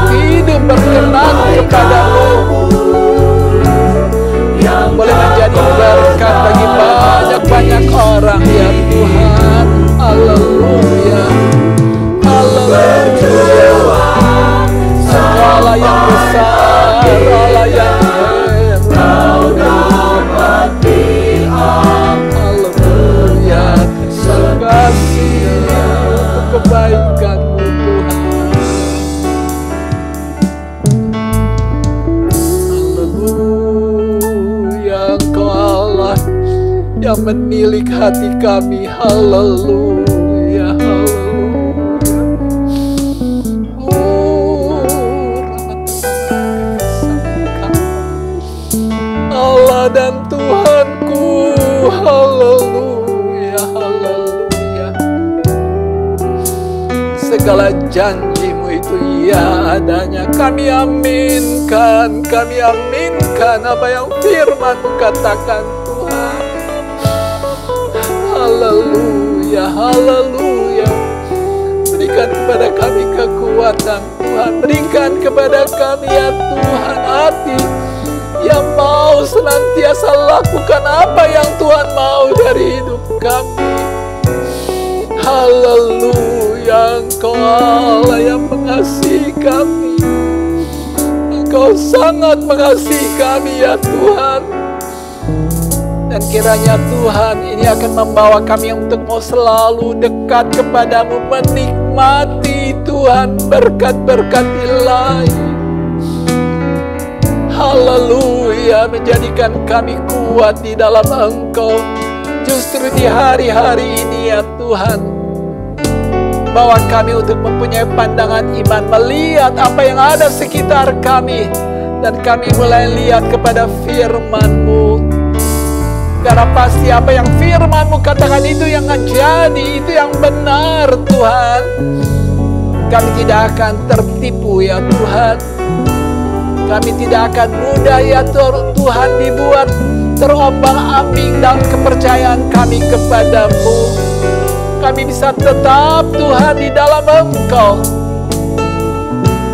Hidup berkenan kepada-Mu, Yang boleh menjadi berkat bagi banyak-banyak orang ya Tuhan. Haleluya. Haleluya. Allah yang besar, Allah yang hebat. dapati Haleluya. Terkasih untuk kebaikan-Mu Tuhan. Haleluya. Engkau Allah yang menilik hati kami. Haleluya. Haleluya. Allah dan Tuhanku. Haleluya. Haleluya. Segala janji-Mu itu ya adanya. Kami aminkan apa yang firman-Mu katakan Tuhan. Haleluya. Haleluya. Beri berikan kepada kami kekuatan Tuhan. Berikan kepada kami ya Tuhan hati yang mau senantiasa lakukan apa yang Tuhan mau dari hidup kami. Haleluya, Engkau Allah yang mengasihi kami. Engkau sangat mengasihi kami ya Tuhan. Dan kiranya Tuhan ini akan membawa kami untuk mau selalu dekat kepadamu, menikmati Tuhan berkat-berkat ilahi. Haleluya, menjadikan kami kuat di dalam Engkau. Justru di hari-hari ini ya Tuhan, bawa kami untuk mempunyai pandangan iman, melihat apa yang ada sekitar kami, dan kami mulai lihat kepada firman-Mu. Karena pasti apa yang firman-Mu katakan itu yang jadi, itu yang benar Tuhan. Kami tidak akan tertipu ya Tuhan. Kami tidak akan mudah ya Tuhan dibuat terombang-ambing dalam kepercayaan kami kepadamu. Kami bisa tetap Tuhan di dalam Engkau.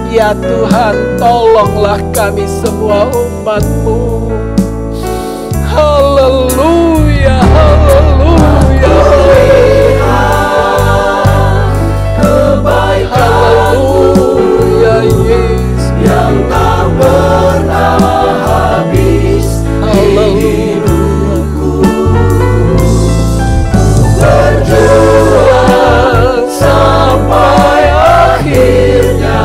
Ya Tuhan, tolonglah kami semua umat-Mu. Haleluya, haleluya, haleluya, Yesus yang tak pernah habis di hidupku. Berjuang sampai akhirnya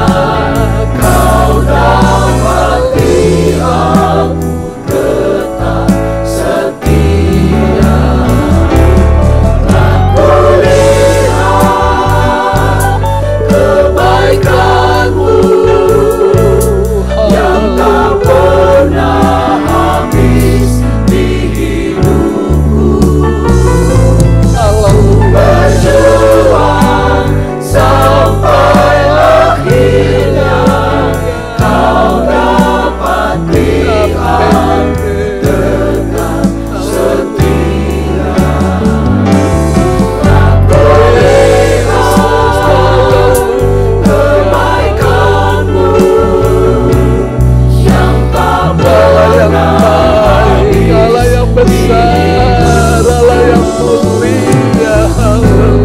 Kau dapati aku tetap setia. Aku lihat kebaikan-Mu yang tak pernah habis di hidupku. Berjuang sampai akhirnya Kau dapati aku tetap setia. Aku lihat kebaikan-Mu yang tak pernah habis. Allah yang besar, Allah yang mulia.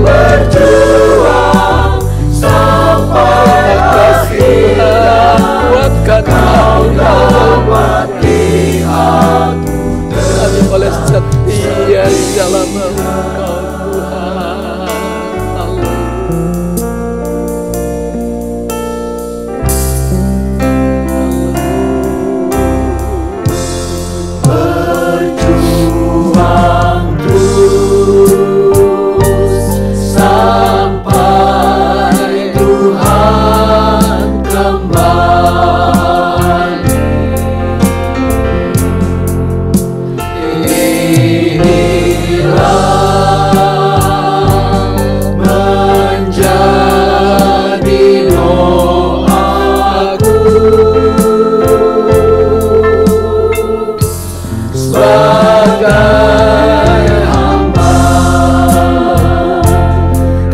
Berjuang sampai akhirnya Kuatkan Kau kami dapati aku kami oleh setia di dalam Engkau Tuhan. berjuang terus sampai Tuhan kembali. Inilah menjadi doaku sebagai hamba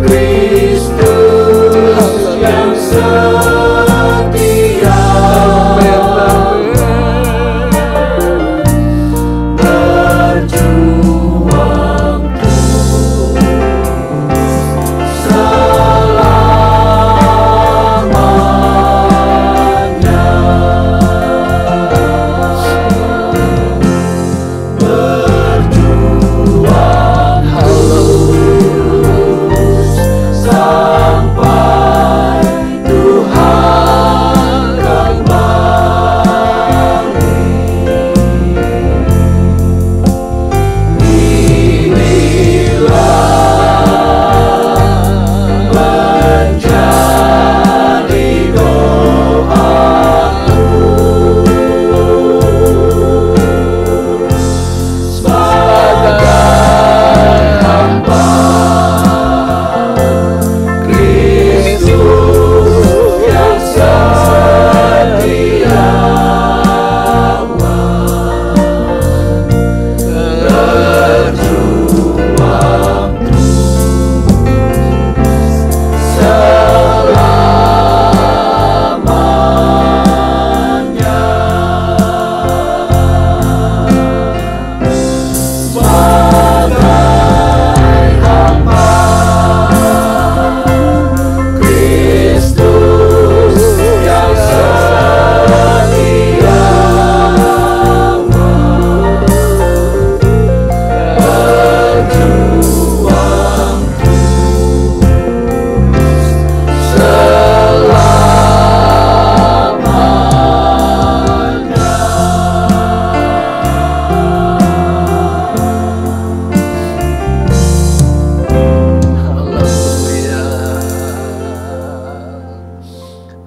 Kristus yang setia. Berjuang terus selamanya. Berjuang terus sampai Tuhan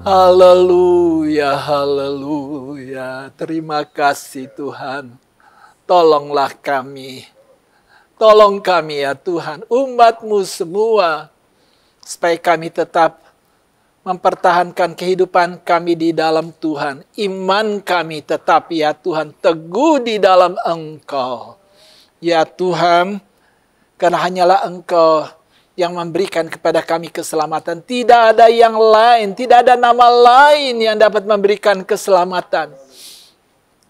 Haleluya, haleluya. Terima kasih Tuhan. Tolonglah kami. Tolong kami ya Tuhan, umat-Mu semua. Supaya kami tetap mempertahankan kehidupan kami di dalam Tuhan. Iman kami tetap ya Tuhan, teguh di dalam Engkau. Ya Tuhan, karena hanyalah Engkau yang memberikan kepada kami keselamatan. Tidak ada yang lain, tidak ada nama lain yang dapat memberikan keselamatan.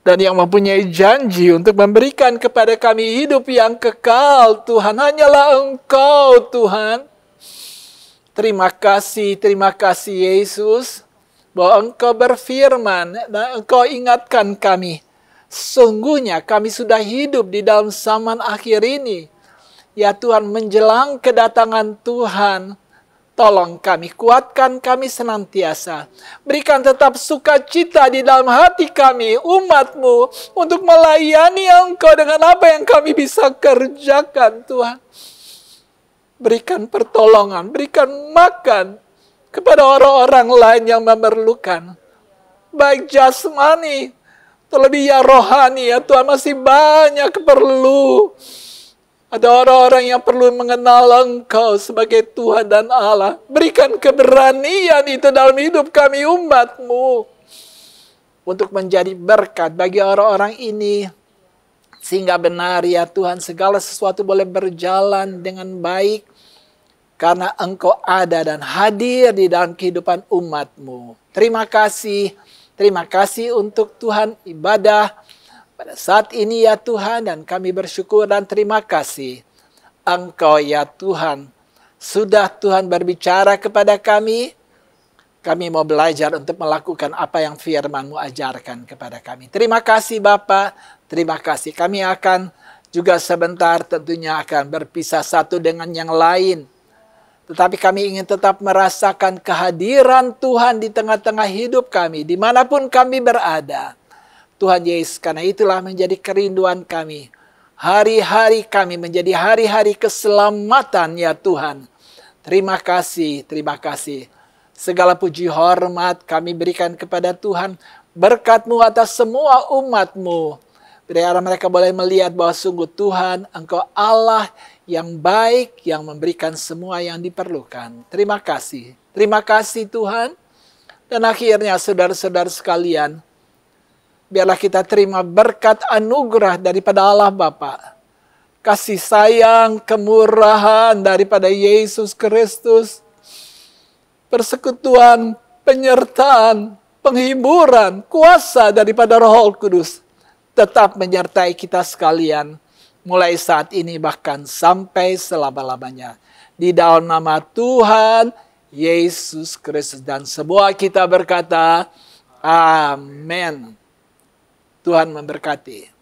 Dan yang mempunyai janji untuk memberikan kepada kami hidup yang kekal, Tuhan, hanyalah Engkau, Tuhan. Terima kasih Yesus, bahwa Engkau berfirman dan Engkau ingatkan kami. Sungguhnya kami sudah hidup di dalam zaman akhir ini. Ya Tuhan, menjelang kedatangan Tuhan, tolong kami, kuatkan kami senantiasa. Berikan tetap sukacita di dalam hati kami, umat-Mu, untuk melayani Engkau dengan apa yang kami bisa kerjakan, Tuhan. Berikan pertolongan, berikan makan kepada orang-orang lain yang memerlukan. Baik jasmani, terlebih ya rohani, ya Tuhan, masih banyak perlu. Ada orang-orang yang perlu mengenal Engkau sebagai Tuhan dan Allah. Berikan keberanian itu dalam hidup kami umat-Mu. Untuk menjadi berkat bagi orang-orang ini. Sehingga benar ya Tuhan, segala sesuatu boleh berjalan dengan baik. Karena Engkau ada dan hadir di dalam kehidupan umat-Mu. Terima kasih untuk Tuhan ibadah pada saat ini ya Tuhan, dan kami bersyukur dan terima kasih. Engkau ya Tuhan, sudah Tuhan berbicara kepada kami. Kami mau belajar untuk melakukan apa yang firman-Mu ajarkan kepada kami. Terima kasih Bapa, terima kasih. Kami akan juga sebentar tentunya akan berpisah satu dengan yang lain. Tetapi kami ingin tetap merasakan kehadiran Tuhan di tengah-tengah hidup kami, dimanapun kami berada. Tuhan Yesus, karena itulah menjadi kerinduan kami. Hari-hari kami menjadi hari-hari keselamatan ya Tuhan. Terima kasih, terima kasih. Segala puji hormat kami berikan kepada Tuhan. Berkat-Mu atas semua umat-Mu. Biar mereka boleh melihat bahwa sungguh Tuhan, Engkau Allah yang baik, yang memberikan semua yang diperlukan. Terima kasih Tuhan. Dan akhirnya saudara-saudara sekalian, biarlah kita terima berkat anugerah daripada Allah Bapa. Kasih sayang, kemurahan daripada Yesus Kristus. Persekutuan, penyertaan, penghiburan, kuasa daripada Roh Kudus. Tetap menyertai kita sekalian. Mulai saat ini bahkan sampai selama-lamanya. Di dalam nama Tuhan Yesus Kristus. Dan semua kita berkata, Amin. Tuhan memberkati.